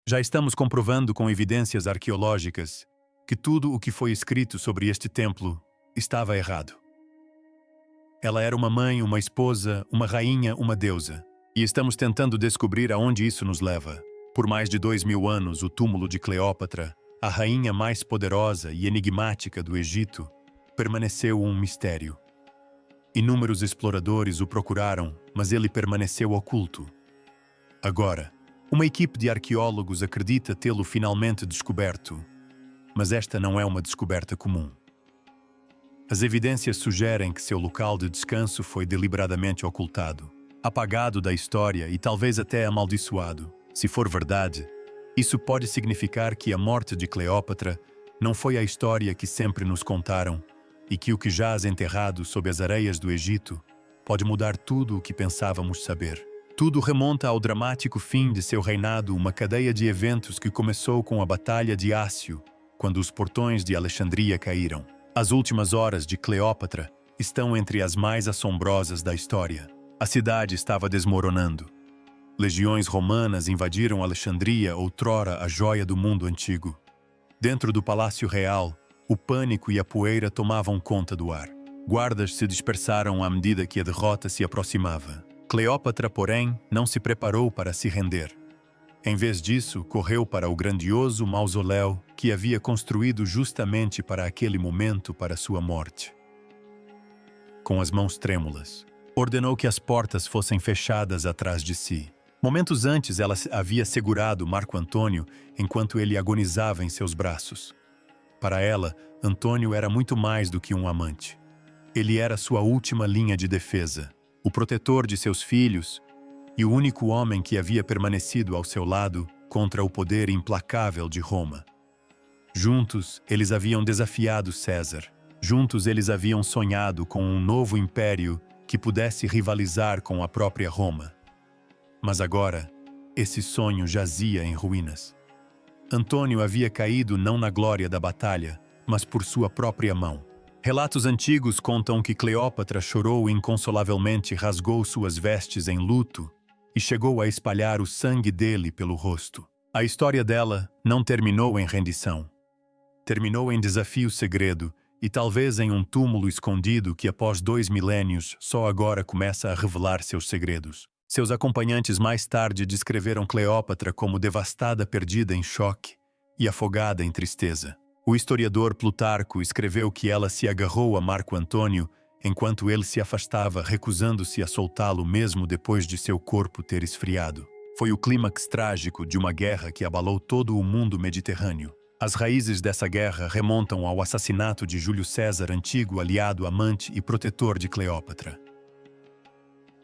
Já estamos comprovando com evidências arqueológicas que tudo o que foi escrito sobre este templo estava errado. Ela era uma mãe, uma esposa, uma rainha, uma deusa. E estamos tentando descobrir aonde isso nos leva. Por mais de 2000 anos, o túmulo de Cleópatra, a rainha mais poderosa e enigmática do Egito, permaneceu um mistério. Inúmeros exploradores o procuraram, mas ele permaneceu oculto. Agora, uma equipe de arqueólogos acredita tê-lo finalmente descoberto, mas esta não é uma descoberta comum. As evidências sugerem que seu local de descanso foi deliberadamente ocultado, apagado da história e talvez até amaldiçoado. Se for verdade, isso pode significar que a morte de Cleópatra não foi a história que sempre nos contaram e que o que jaz enterrado sob as areias do Egito pode mudar tudo o que pensávamos saber. Tudo remonta ao dramático fim de seu reinado, uma cadeia de eventos que começou com a Batalha de Ácio, quando os portões de Alexandria caíram. As últimas horas de Cleópatra estão entre as mais assombrosas da história. A cidade estava desmoronando. Legiões romanas invadiram Alexandria, outrora a joia do mundo antigo. Dentro do Palácio Real, o pânico e a poeira tomavam conta do ar. Guardas se dispersaram à medida que a derrota se aproximava. Cleópatra, porém, não se preparou para se render. Em vez disso, correu para o grandioso mausoléu que havia construído justamente para aquele momento para sua morte. Com as mãos trêmulas, ordenou que as portas fossem fechadas atrás de si. Momentos antes, ela havia segurado Marco Antônio enquanto ele agonizava em seus braços. Para ela, Antônio era muito mais do que um amante. Ele era sua última linha de defesa, o protetor de seus filhos e o único homem que havia permanecido ao seu lado contra o poder implacável de Roma. Juntos, eles haviam desafiado César. Juntos, eles haviam sonhado com um novo império que pudesse rivalizar com a própria Roma. Mas agora, esse sonho jazia em ruínas. Antônio havia caído não na glória da batalha, mas por sua própria mão. Relatos antigos contam que Cleópatra chorou inconsolavelmente, rasgou suas vestes em luto e chegou a espalhar o sangue dele pelo rosto. A história dela não terminou em rendição. Terminou em desafio segredo e talvez em um túmulo escondido que após 2 milênios só agora começa a revelar seus segredos. Seus acompanhantes mais tarde descreveram Cleópatra como devastada, perdida em choque e afogada em tristeza. O historiador Plutarco escreveu que ela se agarrou a Marco Antônio enquanto ele se afastava, recusando-se a soltá-lo mesmo depois de seu corpo ter esfriado. Foi o clímax trágico de uma guerra que abalou todo o mundo mediterrâneo. As raízes dessa guerra remontam ao assassinato de Júlio César, antigo aliado, amante e protetor de Cleópatra.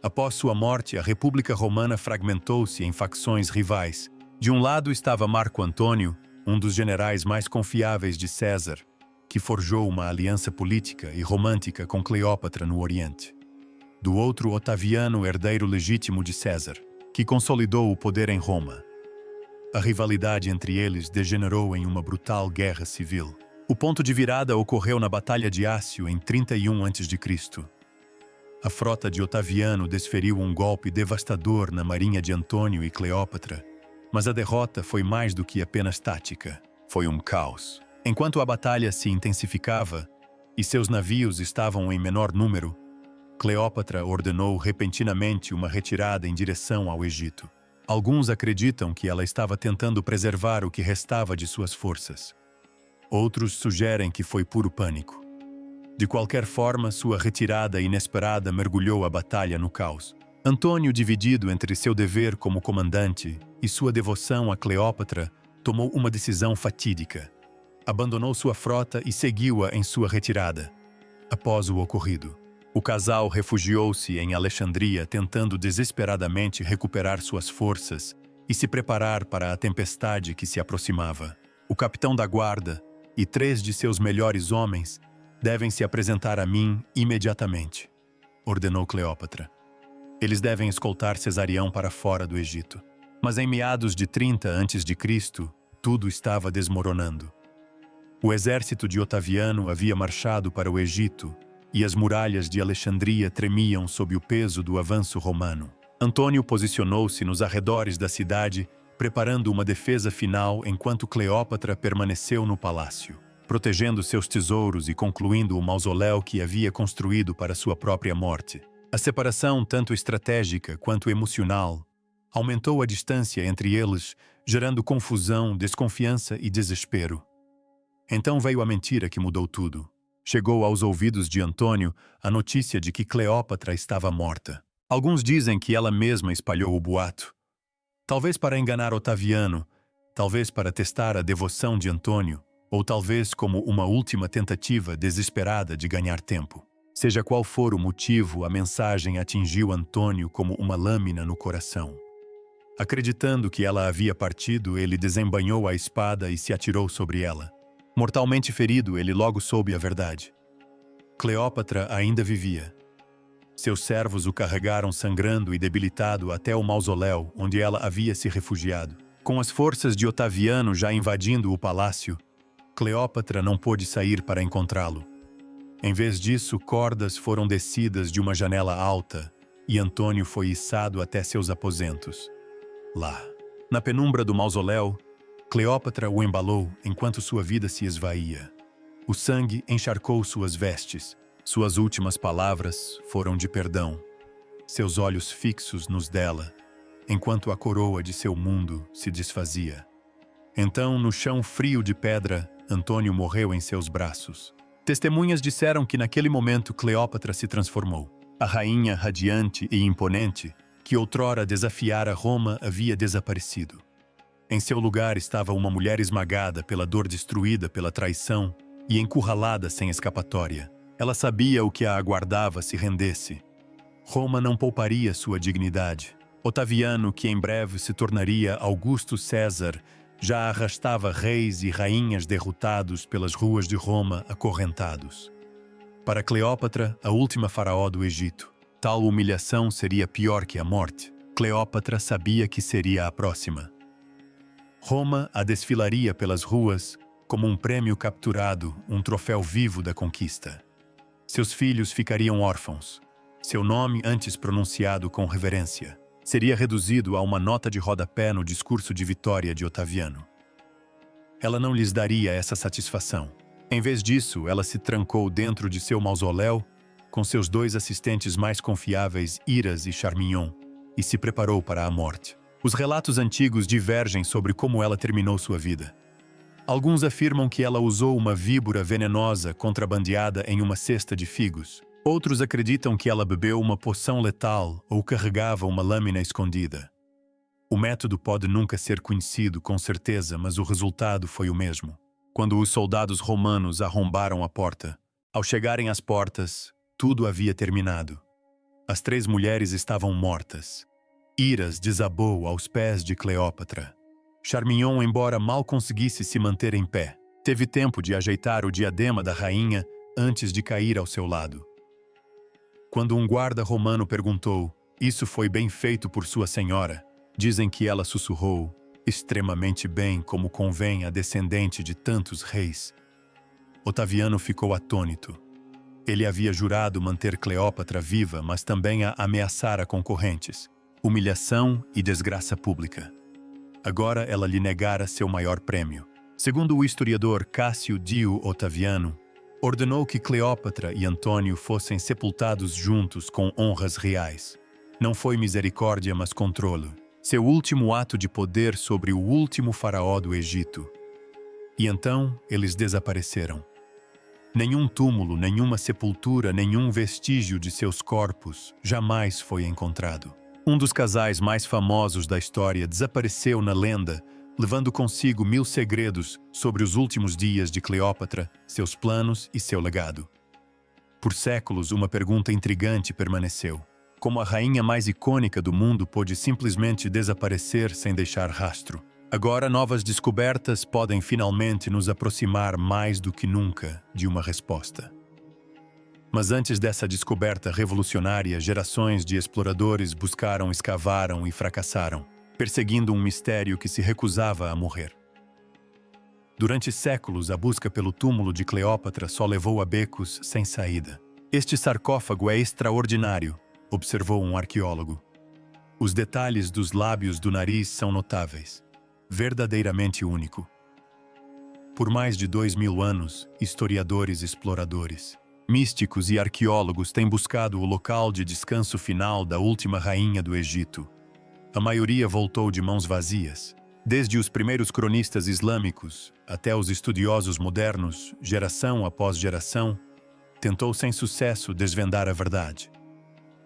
Após sua morte, a República Romana fragmentou-se em facções rivais. De um lado estava Marco Antônio, um dos generais mais confiáveis de César, que forjou uma aliança política e romântica com Cleópatra no Oriente. Do outro, Otaviano, herdeiro legítimo de César, que consolidou o poder em Roma. A rivalidade entre eles degenerou em uma brutal guerra civil. O ponto de virada ocorreu na Batalha de Ácio em 31 a.C. A frota de Otaviano desferiu um golpe devastador na marinha de Antônio e Cleópatra, mas a derrota foi mais do que apenas tática. Foi um caos. Enquanto a batalha se intensificava e seus navios estavam em menor número, Cleópatra ordenou repentinamente uma retirada em direção ao Egito. Alguns acreditam que ela estava tentando preservar o que restava de suas forças. Outros sugerem que foi puro pânico. De qualquer forma, sua retirada inesperada mergulhou a batalha no caos. Antônio, dividido entre seu dever como comandante e sua devoção a Cleópatra, tomou uma decisão fatídica. Abandonou sua frota e seguiu-a em sua retirada. Após o ocorrido, o casal refugiou-se em Alexandria, tentando desesperadamente recuperar suas forças e se preparar para a tempestade que se aproximava. O capitão da guarda e 3 de seus melhores homens devem se apresentar a mim imediatamente, ordenou Cleópatra. Eles devem escoltar Cesarião para fora do Egito. Mas em meados de 30 a.C., tudo estava desmoronando. O exército de Otaviano havia marchado para o Egito e as muralhas de Alexandria tremiam sob o peso do avanço romano. Antônio posicionou-se nos arredores da cidade, preparando uma defesa final enquanto Cleópatra permaneceu no palácio, protegendo seus tesouros e concluindo o mausoléu que havia construído para sua própria morte. A separação, tanto estratégica quanto emocional, aumentou a distância entre eles, gerando confusão, desconfiança e desespero. Então veio a mentira que mudou tudo. Chegou aos ouvidos de Antônio a notícia de que Cleópatra estava morta. Alguns dizem que ela mesma espalhou o boato. Talvez para enganar Otaviano, talvez para testar a devoção de Antônio, ou talvez como uma última tentativa desesperada de ganhar tempo. Seja qual for o motivo, a mensagem atingiu Antônio como uma lâmina no coração. Acreditando que ela havia partido, ele desembainhou a espada e se atirou sobre ela. Mortalmente ferido, ele logo soube a verdade. Cleópatra ainda vivia. Seus servos o carregaram sangrando e debilitado até o mausoléu onde ela havia se refugiado. Com as forças de Otaviano já invadindo o palácio, Cleópatra não pôde sair para encontrá-lo. Em vez disso, cordas foram descidas de uma janela alta e Antônio foi içado até seus aposentos. Lá, na penumbra do mausoléu, Cleópatra o embalou enquanto sua vida se esvaía. O sangue encharcou suas vestes. Suas últimas palavras foram de perdão. Seus olhos fixos nos dela, enquanto a coroa de seu mundo se desfazia. Então, no chão frio de pedra, Antônio morreu em seus braços. Testemunhas disseram que naquele momento Cleópatra se transformou. A rainha radiante e imponente, que outrora desafiara Roma, havia desaparecido. Em seu lugar estava uma mulher esmagada pela dor, destruída pela traição e encurralada sem escapatória. Ela sabia o que a aguardava se rendesse. Roma não pouparia sua dignidade. Otaviano, que em breve se tornaria Augusto César, já arrastava reis e rainhas derrotados pelas ruas de Roma acorrentados. Para Cleópatra, a última faraó do Egito, tal humilhação seria pior que a morte. Cleópatra sabia que seria a próxima. Roma a desfilaria pelas ruas como um prêmio capturado, um troféu vivo da conquista. Seus filhos ficariam órfãos. Seu nome, antes pronunciado com reverência, seria reduzido a uma nota de rodapé no discurso de vitória de Otaviano. Ela não lhes daria essa satisfação. Em vez disso, ela se trancou dentro de seu mausoléu com seus 2 assistentes mais confiáveis, Iras e Charmignon, e se preparou para a morte. Os relatos antigos divergem sobre como ela terminou sua vida. Alguns afirmam que ela usou uma víbora venenosa contrabandeada em uma cesta de figos. Outros acreditam que ela bebeu uma poção letal ou carregava uma lâmina escondida. O método pode nunca ser conhecido com certeza, mas o resultado foi o mesmo. Quando os soldados romanos arrombaram a porta, ao chegarem às portas, tudo havia terminado. As 3 mulheres estavam mortas. Iras desabou aos pés de Cleópatra. Charmignon, embora mal conseguisse se manter em pé, teve tempo de ajeitar o diadema da rainha antes de cair ao seu lado. Quando um guarda romano perguntou: "Isso foi bem feito por sua senhora?", dizem que ela sussurrou: "Extremamente bem, como convém a descendente de tantos reis." Otaviano ficou atônito. Ele havia jurado manter Cleópatra viva, mas também a ameaçara concorrentes. Humilhação e desgraça pública. Agora ela lhe negara seu maior prêmio. Segundo o historiador Cássio Dio Otaviano, ordenou que Cleópatra e Antônio fossem sepultados juntos com honras reais. Não foi misericórdia, mas controle. Seu último ato de poder sobre o último faraó do Egito. E então eles desapareceram. Nenhum túmulo, nenhuma sepultura, nenhum vestígio de seus corpos jamais foi encontrado. Um dos casais mais famosos da história desapareceu na lenda, levando consigo 1000 segredos sobre os últimos dias de Cleópatra, seus planos e seu legado. Por séculos, uma pergunta intrigante permaneceu. Como a rainha mais icônica do mundo pôde simplesmente desaparecer sem deixar rastro? Agora, novas descobertas podem finalmente nos aproximar mais do que nunca de uma resposta. Mas antes dessa descoberta revolucionária, gerações de exploradores buscaram, escavaram e fracassaram, perseguindo um mistério que se recusava a morrer. Durante séculos, a busca pelo túmulo de Cleópatra só levou a becos sem saída. "Este sarcófago é extraordinário", observou um arqueólogo. "Os detalhes dos lábios do nariz são notáveis. verdadeiramente único. Por mais de 2000 anos, historiadores, exploradores, místicos e arqueólogos têm buscado o local de descanso final da última rainha do Egito. A maioria voltou de mãos vazias. Desde os primeiros cronistas islâmicos até os estudiosos modernos, geração após geração, tentou sem sucesso desvendar a verdade.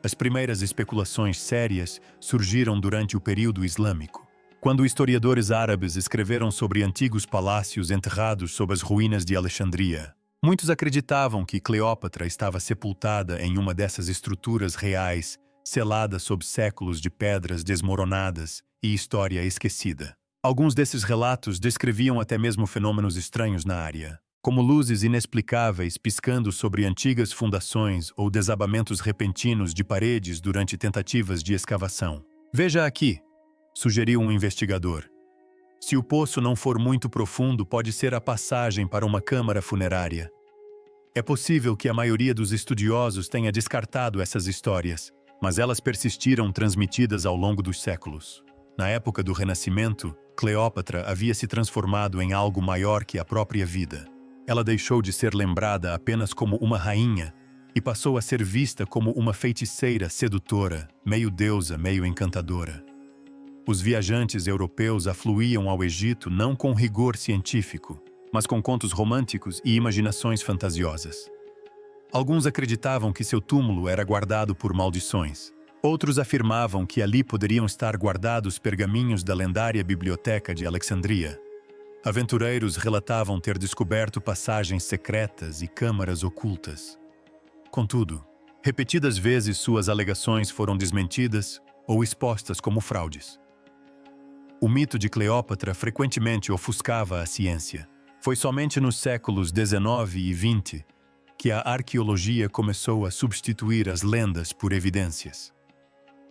As primeiras especulações sérias surgiram durante o período islâmico, quando historiadores árabes escreveram sobre antigos palácios enterrados sob as ruínas de Alexandria. Muitos acreditavam que Cleópatra estava sepultada em uma dessas estruturas reais, selada sob séculos de pedras desmoronadas e história esquecida. Alguns desses relatos descreviam até mesmo fenômenos estranhos na área, como luzes inexplicáveis piscando sobre antigas fundações ou desabamentos repentinos de paredes durante tentativas de escavação. Veja aqui, sugeriu um investigador. Se o poço não for muito profundo, pode ser a passagem para uma câmara funerária. É possível que a maioria dos estudiosos tenha descartado essas histórias, mas elas persistiram transmitidas ao longo dos séculos. Na época do Renascimento, Cleópatra havia se transformado em algo maior que a própria vida. Ela deixou de ser lembrada apenas como uma rainha e passou a ser vista como uma feiticeira sedutora, meio deusa, meio encantadora. Os viajantes europeus afluíam ao Egito não com rigor científico, mas com contos românticos e imaginações fantasiosas. Alguns acreditavam que seu túmulo era guardado por maldições. Outros afirmavam que ali poderiam estar guardados pergaminhos da lendária biblioteca de Alexandria. Aventureiros relatavam ter descoberto passagens secretas e câmaras ocultas. Contudo, repetidas vezes suas alegações foram desmentidas ou expostas como fraudes. O mito de Cleópatra frequentemente ofuscava a ciência. Foi somente nos séculos XIX e XX que a arqueologia começou a substituir as lendas por evidências.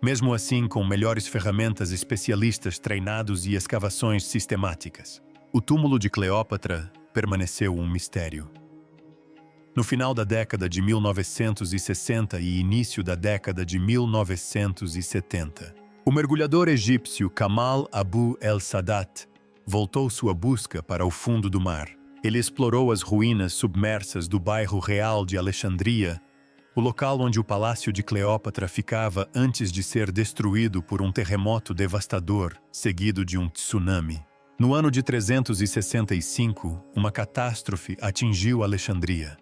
Mesmo assim, com melhores ferramentas, especialistas treinados e escavações sistemáticas, o túmulo de Cleópatra permaneceu um mistério. No final da década de 1960 e início da década de 1970, o mergulhador egípcio Kamal Abu el-Sadat voltou sua busca para o fundo do mar. Ele explorou as ruínas submersas do bairro real de Alexandria, o local onde o palácio de Cleópatra ficava antes de ser destruído por um terremoto devastador, seguido de um tsunami. No ano de 365, uma catástrofe atingiu Alexandria.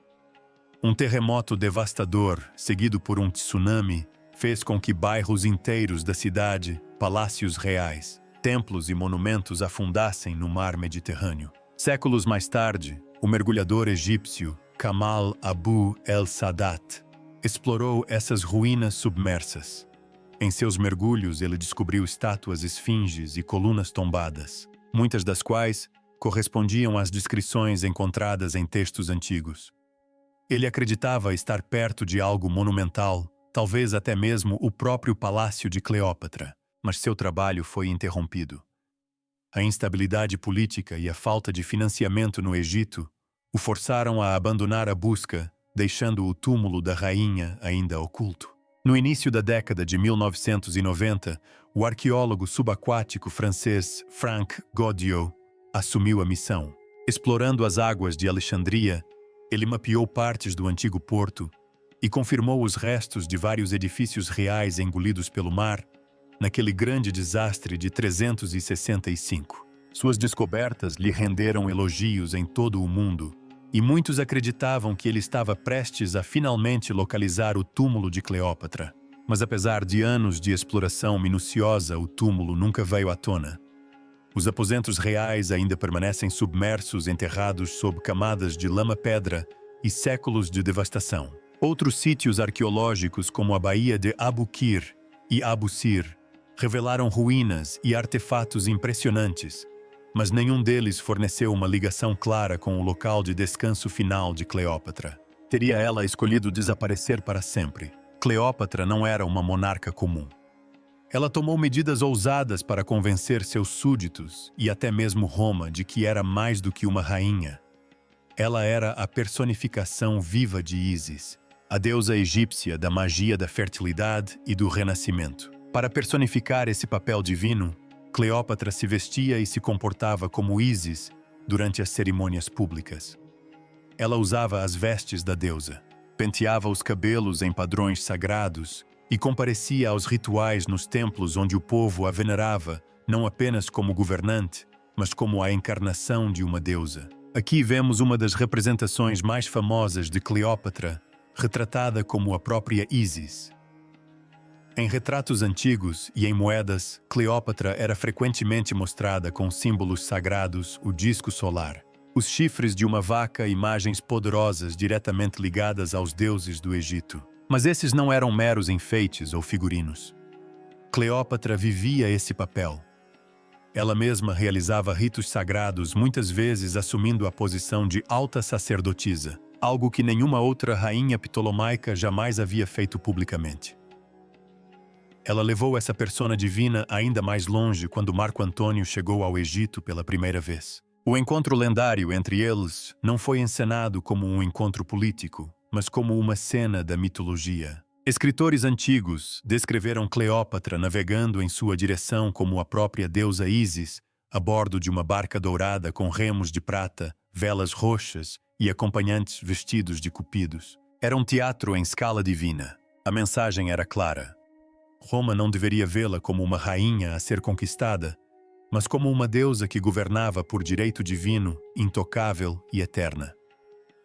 Um terremoto devastador, seguido por um tsunami, fez com que bairros inteiros da cidade, palácios reais, templos e monumentos afundassem no mar Mediterrâneo. Séculos mais tarde, o mergulhador egípcio Kamal Abu el-Sadat explorou essas ruínas submersas. Em seus mergulhos, ele descobriu estátuas esfinges e colunas tombadas, muitas das quais correspondiam às descrições encontradas em textos antigos. Ele acreditava estar perto de algo monumental, talvez até mesmo o próprio palácio de Cleópatra, mas seu trabalho foi interrompido. A instabilidade política e a falta de financiamento no Egito o forçaram a abandonar a busca, deixando o túmulo da rainha ainda oculto. No início da década de 1990, o arqueólogo subaquático francês Franck Godiot assumiu a missão. Explorando as águas de Alexandria, ele mapeou partes do antigo porto e confirmou os restos de vários edifícios reais engolidos pelo mar naquele grande desastre de 365. Suas descobertas lhe renderam elogios em todo o mundo, e muitos acreditavam que ele estava prestes a finalmente localizar o túmulo de Cleópatra. Mas apesar de anos de exploração minuciosa, o túmulo nunca veio à tona. Os aposentos reais ainda permanecem submersos, enterrados sob camadas de lama-pedra e séculos de devastação. Outros sítios arqueológicos, como a Baía de Abu Qir e Abu Sir, revelaram ruínas e artefatos impressionantes, mas nenhum deles forneceu uma ligação clara com o local de descanso final de Cleópatra. Teria ela escolhido desaparecer para sempre? Cleópatra não era uma monarca comum. Ela tomou medidas ousadas para convencer seus súditos e até mesmo Roma de que era mais do que uma rainha. Ela era a personificação viva de Ísis, a deusa egípcia da magia da fertilidade e do renascimento. Para personificar esse papel divino, Cleópatra se vestia e se comportava como Ísis durante as cerimônias públicas. Ela usava as vestes da deusa, penteava os cabelos em padrões sagrados e comparecia aos rituais nos templos onde o povo a venerava não apenas como governante, mas como a encarnação de uma deusa. Aqui vemos uma das representações mais famosas de Cleópatra, retratada como a própria Ísis. Em retratos antigos e em moedas, Cleópatra era frequentemente mostrada com símbolos sagrados, o disco solar, os chifres de uma vaca, imagens poderosas diretamente ligadas aos deuses do Egito. Mas esses não eram meros enfeites ou figurinos. Cleópatra vivia esse papel. Ela mesma realizava ritos sagrados, muitas vezes assumindo a posição de alta sacerdotisa, algo que nenhuma outra rainha ptolomaica jamais havia feito publicamente. Ela levou essa persona divina ainda mais longe quando Marco Antônio chegou ao Egito pela primeira vez. O encontro lendário entre eles não foi encenado como um encontro político, mas como uma cena da mitologia. Escritores antigos descreveram Cleópatra navegando em sua direção como a própria deusa Ísis, a bordo de uma barca dourada com remos de prata, velas roxas e acompanhantes vestidos de cupidos. Era um teatro em escala divina. A mensagem era clara. Roma não deveria vê-la como uma rainha a ser conquistada, mas como uma deusa que governava por direito divino, intocável e eterna.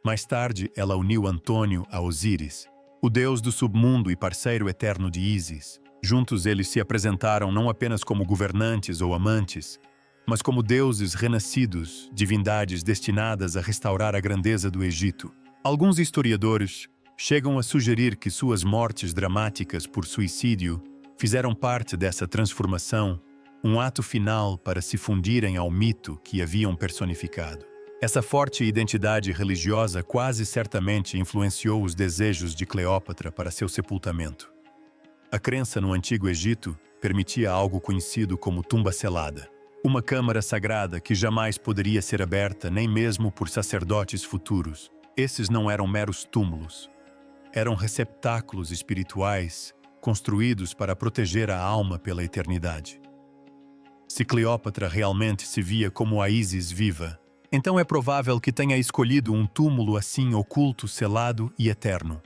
Mais tarde, ela uniu Antônio a Osíris, o deus do submundo e parceiro eterno de Ísis. Juntos eles se apresentaram não apenas como governantes ou amantes, mas como deuses renascidos, divindades destinadas a restaurar a grandeza do Egito. Alguns historiadores chegam a sugerir que suas mortes dramáticas por suicídio fizeram parte dessa transformação, um ato final para se fundirem ao mito que haviam personificado. Essa forte identidade religiosa quase certamente influenciou os desejos de Cleópatra para seu sepultamento. A crença no Antigo Egito permitia algo conhecido como tumba selada, uma câmara sagrada que jamais poderia ser aberta nem mesmo por sacerdotes futuros. Esses não eram meros túmulos. Eram receptáculos espirituais construídos para proteger a alma pela eternidade. Se Cleópatra realmente se via como a Ísis viva, então é provável que tenha escolhido um túmulo assim oculto, selado e eterno.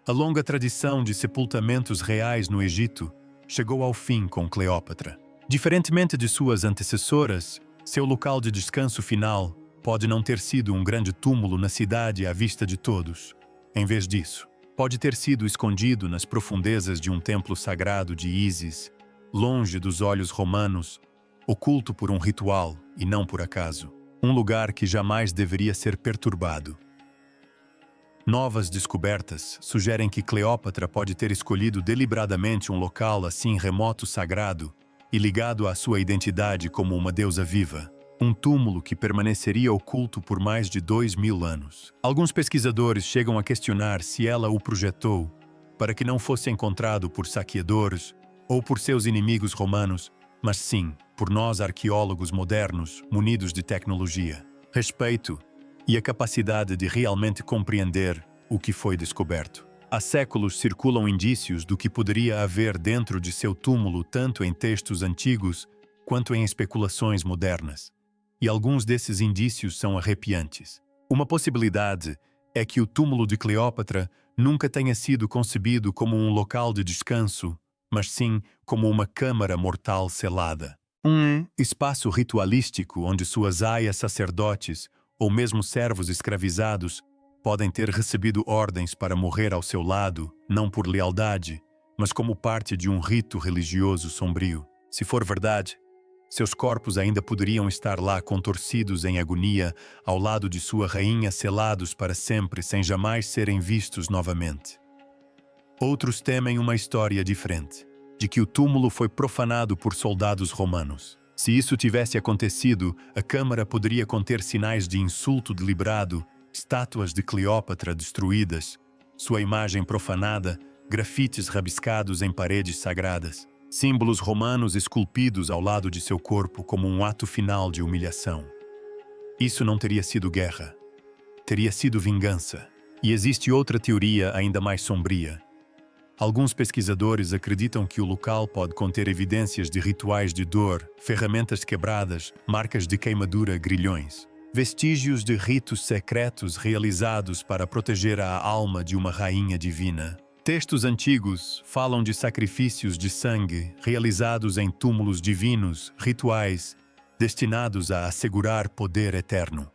A longa tradição de sepultamentos reais no Egito chegou ao fim com Cleópatra. Diferentemente de suas antecessoras, seu local de descanso final pode não ter sido um grande túmulo na cidade à vista de todos. Em vez disso, pode ter sido escondido nas profundezas de um templo sagrado de Ísis, longe dos olhos romanos, oculto por um ritual e não por acaso. Um lugar que jamais deveria ser perturbado. Novas descobertas sugerem que Cleópatra pode ter escolhido deliberadamente um local assim remoto, sagrado e ligado à sua identidade como uma deusa viva. Um túmulo que permaneceria oculto por mais de 2000 anos. Alguns pesquisadores chegam a questionar se ela o projetou para que não fosse encontrado por saqueadores ou por seus inimigos romanos, mas sim por nós arqueólogos modernos munidos de tecnologia, respeito e a capacidade de realmente compreender o que foi descoberto. Há séculos circulam indícios do que poderia haver dentro de seu túmulo, tanto em textos antigos quanto em especulações modernas. E alguns desses indícios são arrepiantes. Uma possibilidade é que o túmulo de Cleópatra nunca tenha sido concebido como um local de descanso, mas sim como uma câmara mortal selada. Um espaço ritualístico onde suas aias sacerdotes ou mesmo servos escravizados podem ter recebido ordens para morrer ao seu lado, não por lealdade, mas como parte de um rito religioso sombrio. Se for verdade, seus corpos ainda poderiam estar lá contorcidos em agonia ao lado de sua rainha, selados para sempre sem jamais serem vistos novamente. Outros temem uma história diferente, de que o túmulo foi profanado por soldados romanos. Se isso tivesse acontecido, a câmara poderia conter sinais de insulto deliberado, estátuas de Cleópatra destruídas, sua imagem profanada, grafites rabiscados em paredes sagradas, símbolos romanos esculpidos ao lado de seu corpo como um ato final de humilhação. Isso não teria sido guerra, teria sido vingança. E existe outra teoria ainda mais sombria. Alguns pesquisadores acreditam que o local pode conter evidências de rituais de dor, ferramentas quebradas, marcas de queimadura, grilhões. Vestígios de ritos secretos realizados para proteger a alma de uma rainha divina. Textos antigos falam de sacrifícios de sangue realizados em túmulos divinos, rituais, destinados a assegurar poder eterno.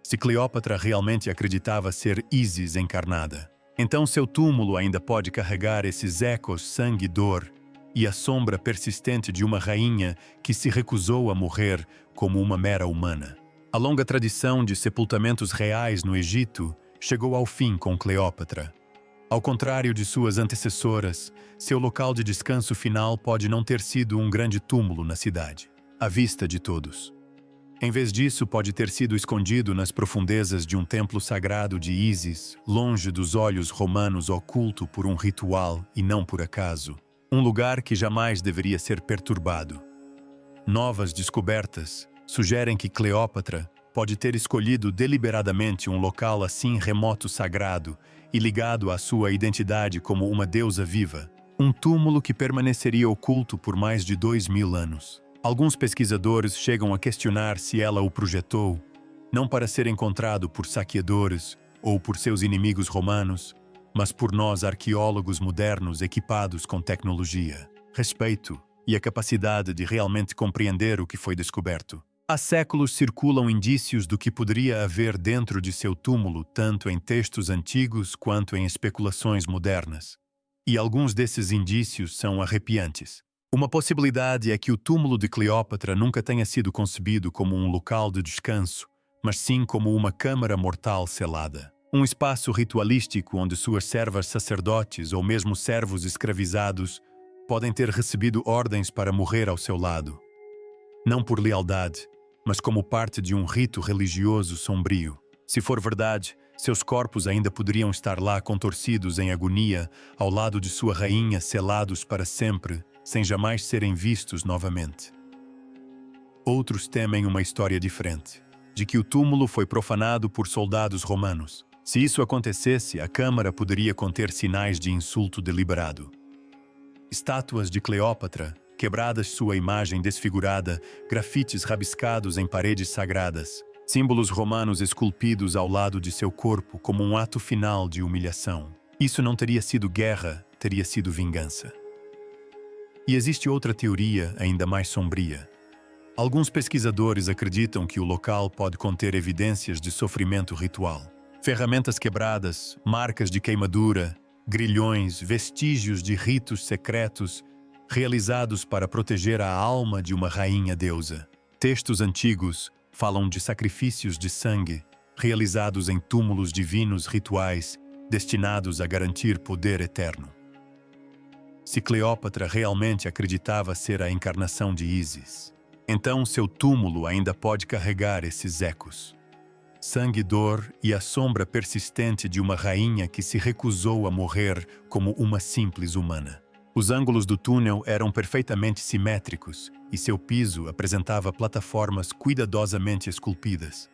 Se Cleópatra realmente acreditava ser Ísis encarnada, então seu túmulo ainda pode carregar esses ecos, sangue, dor e a sombra persistente de uma rainha que se recusou a morrer como uma mera humana. A longa tradição de sepultamentos reais no Egito chegou ao fim com Cleópatra. Ao contrário de suas antecessoras, seu local de descanso final pode não ter sido um grande túmulo na cidade, à vista de todos. Em vez disso, pode ter sido escondido nas profundezas de um templo sagrado de Ísis, longe dos olhos romanos, oculto por um ritual e não por acaso. Um lugar que jamais deveria ser perturbado. Novas descobertas sugerem que Cleópatra pode ter escolhido deliberadamente um local assim remoto, sagrado e ligado à sua identidade como uma deusa viva. Um túmulo que permaneceria oculto por mais de 2000 anos. Alguns pesquisadores chegam a questionar se ela o projetou, não para ser encontrado por saqueadores ou por seus inimigos romanos, mas por nós arqueólogos modernos equipados com tecnologia, respeito e a capacidade de realmente compreender o que foi descoberto. Há séculos circulam indícios do que poderia haver dentro de seu túmulo, tanto em textos antigos quanto em especulações modernas. E alguns desses indícios são arrepiantes. Uma possibilidade é que o túmulo de Cleópatra nunca tenha sido concebido como um local de descanso, mas sim como uma câmara mortal selada. Um espaço ritualístico onde suas servas sacerdotes ou mesmo servos escravizados podem ter recebido ordens para morrer ao seu lado. Não por lealdade, mas como parte de um rito religioso sombrio. Se for verdade, seus corpos ainda poderiam estar lá contorcidos em agonia, ao lado de sua rainha, selados para sempre, sem jamais serem vistos novamente. Outros temem uma história diferente, de que o túmulo foi profanado por soldados romanos. Se isso acontecesse, a câmara poderia conter sinais de insulto deliberado. Estátuas de Cleópatra, quebradas sua imagem desfigurada, grafites rabiscados em paredes sagradas, símbolos romanos esculpidos ao lado de seu corpo como um ato final de humilhação. Isso não teria sido guerra, teria sido vingança. E existe outra teoria ainda mais sombria. Alguns pesquisadores acreditam que o local pode conter evidências de sofrimento ritual. Ferramentas quebradas, marcas de queimadura, grilhões, vestígios de ritos secretos realizados para proteger a alma de uma rainha deusa. Textos antigos falam de sacrifícios de sangue realizados em túmulos divinos rituais destinados a garantir poder eterno. Se Cleópatra realmente acreditava ser a encarnação de Ísis, então seu túmulo ainda pode carregar esses ecos. Sangue, dor e a sombra persistente de uma rainha que se recusou a morrer como uma simples humana. Os ângulos do túnel eram perfeitamente simétricos e seu piso apresentava plataformas cuidadosamente esculpidas.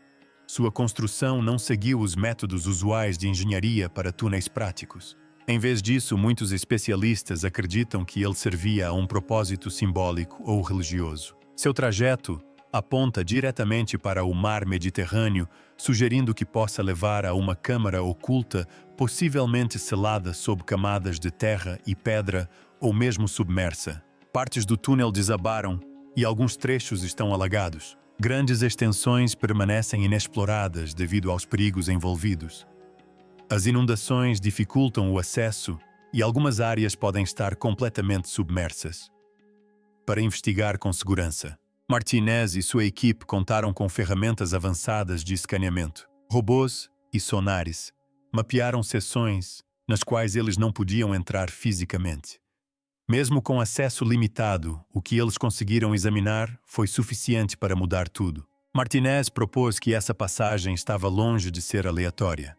Sua construção não seguiu os métodos usuais de engenharia para túneis práticos. Em vez disso, muitos especialistas acreditam que ele servia a um propósito simbólico ou religioso. Seu trajeto aponta diretamente para o mar Mediterrâneo, sugerindo que possa levar a uma câmara oculta, possivelmente selada sob camadas de terra e pedra ou mesmo submersa. Partes do túnel desabaram e alguns trechos estão alagados. Grandes extensões permanecem inexploradas devido aos perigos envolvidos. As inundações dificultam o acesso e algumas áreas podem estar completamente submersas. Para investigar com segurança, Martinez e sua equipe contaram com ferramentas avançadas de escaneamento, robôs e sonares. Mapearam seções nas quais eles não podiam entrar fisicamente. Mesmo com acesso limitado, o que eles conseguiram examinar foi suficiente para mudar tudo. Martinez propôs que essa passagem estava longe de ser aleatória.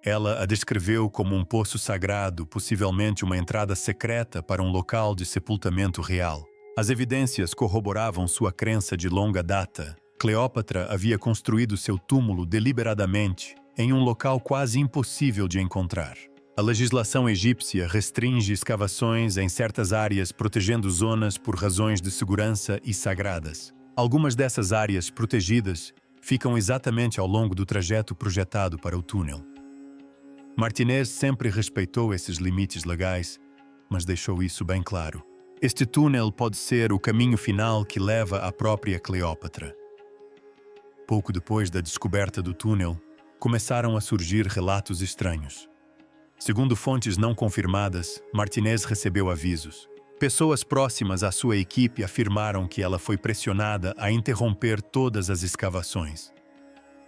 Ela a descreveu como um poço sagrado, possivelmente uma entrada secreta para um local de sepultamento real. As evidências corroboravam sua crença de longa data. Cleópatra havia construído seu túmulo deliberadamente em um local quase impossível de encontrar. A legislação egípcia restringe escavações em certas áreas, protegendo zonas por razões de segurança e sagradas. Algumas dessas áreas protegidas ficam exatamente ao longo do trajeto projetado para o túnel. Martinez sempre respeitou esses limites legais, mas deixou isso bem claro. Este túnel pode ser o caminho final que leva à própria Cleópatra. Pouco depois da descoberta do túnel, começaram a surgir relatos estranhos. Segundo fontes não confirmadas, Martinez recebeu avisos. Pessoas próximas à sua equipe afirmaram que ela foi pressionada a interromper todas as escavações.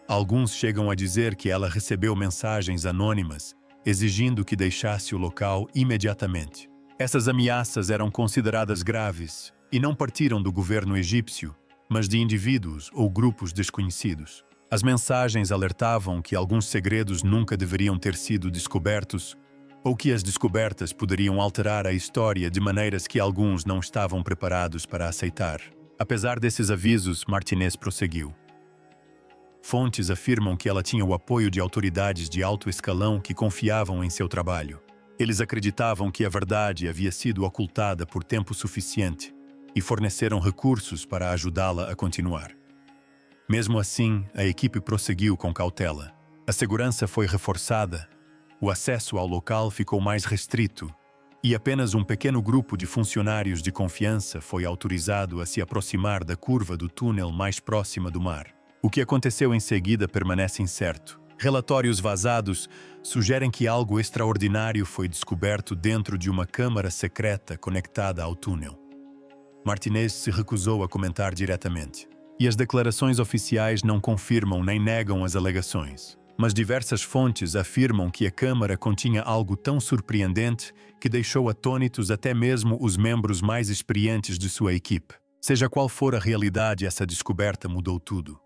Alguns chegam a dizer que ela recebeu mensagens anônimas, exigindo que deixasse o local imediatamente. Essas ameaças eram consideradas graves e não partiram do governo egípcio, mas de indivíduos ou grupos desconhecidos. As mensagens alertavam que alguns segredos nunca deveriam ter sido descobertos ou que as descobertas poderiam alterar a história de maneiras que alguns não estavam preparados para aceitar. Apesar desses avisos, Martinez prosseguiu. Fontes afirmam que ela tinha o apoio de autoridades de alto escalão que confiavam em seu trabalho. Eles acreditavam que a verdade havia sido ocultada por tempo suficiente e forneceram recursos para ajudá-la a continuar. Mesmo assim, a equipe prosseguiu com cautela. A segurança foi reforçada, o acesso ao local ficou mais restrito e apenas um pequeno grupo de funcionários de confiança foi autorizado a se aproximar da curva do túnel mais próxima do mar. O que aconteceu em seguida permanece incerto. Relatórios vazados sugerem que algo extraordinário foi descoberto dentro de uma câmara secreta conectada ao túnel. Martinez se recusou a comentar diretamente. E as declarações oficiais não confirmam nem negam as alegações. Mas diversas fontes afirmam que a câmara continha algo tão surpreendente que deixou atônitos até mesmo os membros mais experientes de sua equipe. Seja qual for a realidade, essa descoberta mudou tudo.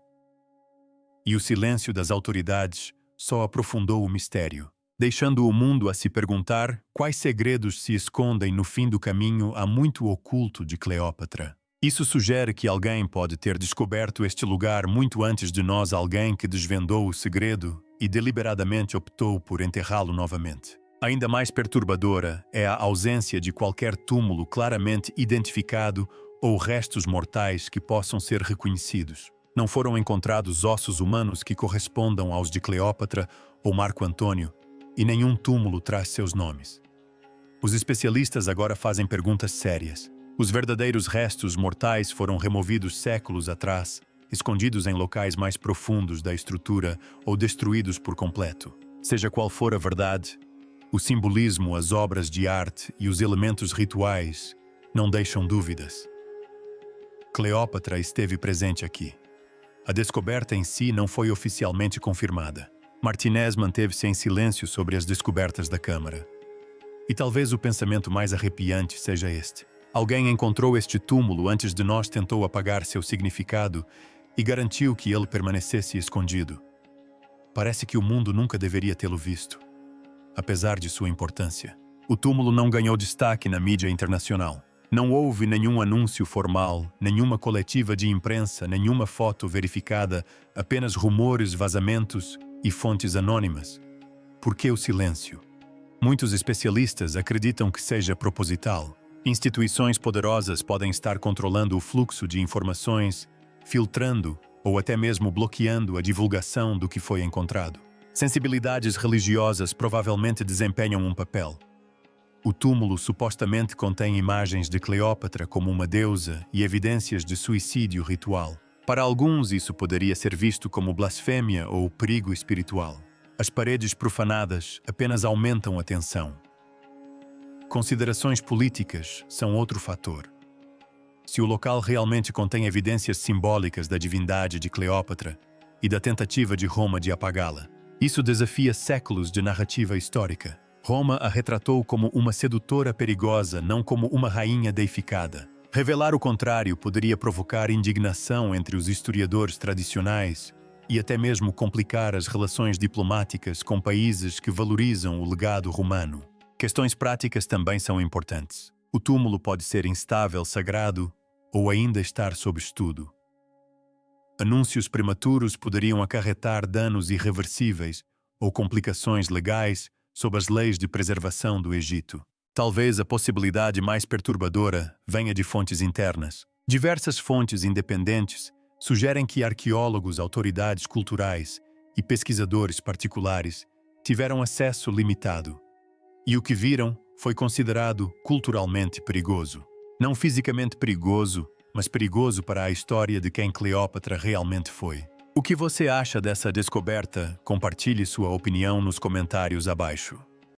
E o silêncio das autoridades só aprofundou o mistério, deixando o mundo a se perguntar quais segredos se escondem no fim do caminho há muito oculto de Cleópatra. Isso sugere que alguém pode ter descoberto este lugar muito antes de nós, alguém que desvendou o segredo e deliberadamente optou por enterrá-lo novamente. Ainda mais perturbadora é a ausência de qualquer túmulo claramente identificado ou restos mortais que possam ser reconhecidos. Não foram encontrados ossos humanos que correspondam aos de Cleópatra ou Marco Antônio, e nenhum túmulo traz seus nomes. Os especialistas agora fazem perguntas sérias. Os verdadeiros restos mortais foram removidos séculos atrás, escondidos em locais mais profundos da estrutura ou destruídos por completo. Seja qual for a verdade, o simbolismo, as obras de arte e os elementos rituais não deixam dúvidas. Cleópatra esteve presente aqui. A descoberta em si não foi oficialmente confirmada. Martinez manteve-se em silêncio sobre as descobertas da Câmara. E talvez o pensamento mais arrepiante seja este. Alguém encontrou este túmulo antes de nós, tentou apagar seu significado e garantiu que ele permanecesse escondido. Parece que o mundo nunca deveria tê-lo visto, apesar de sua importância. O túmulo não ganhou destaque na mídia internacional. Não houve nenhum anúncio formal, nenhuma coletiva de imprensa, nenhuma foto verificada, apenas rumores, vazamentos e fontes anônimas. Por que o silêncio? Muitos especialistas acreditam que seja proposital. Instituições poderosas podem estar controlando o fluxo de informações, filtrando ou até mesmo bloqueando a divulgação do que foi encontrado. Sensibilidades religiosas provavelmente desempenham um papel. O túmulo supostamente contém imagens de Cleópatra como uma deusa e evidências de suicídio ritual. Para alguns, isso poderia ser visto como blasfêmia ou perigo espiritual. As paredes profanadas apenas aumentam a tensão. Considerações políticas são outro fator. Se o local realmente contém evidências simbólicas da divindade de Cleópatra e da tentativa de Roma de apagá-la, isso desafia séculos de narrativa histórica. Roma a retratou como uma sedutora perigosa, não como uma rainha deificada. Revelar o contrário poderia provocar indignação entre os historiadores tradicionais e até mesmo complicar as relações diplomáticas com países que valorizam o legado romano. Questões práticas também são importantes. O túmulo pode ser instável, sagrado ou ainda estar sob estudo. Anúncios prematuros poderiam acarretar danos irreversíveis ou complicações legais sob as leis de preservação do Egito. Talvez a possibilidade mais perturbadora venha de fontes internas. Diversas fontes independentes sugerem que arqueólogos, autoridades culturais e pesquisadores particulares tiveram acesso limitado. E o que viram foi considerado culturalmente perigoso. Não fisicamente perigoso, mas perigoso para a história de quem Cleópatra realmente foi. O que você acha dessa descoberta? Compartilhe sua opinião nos comentários abaixo.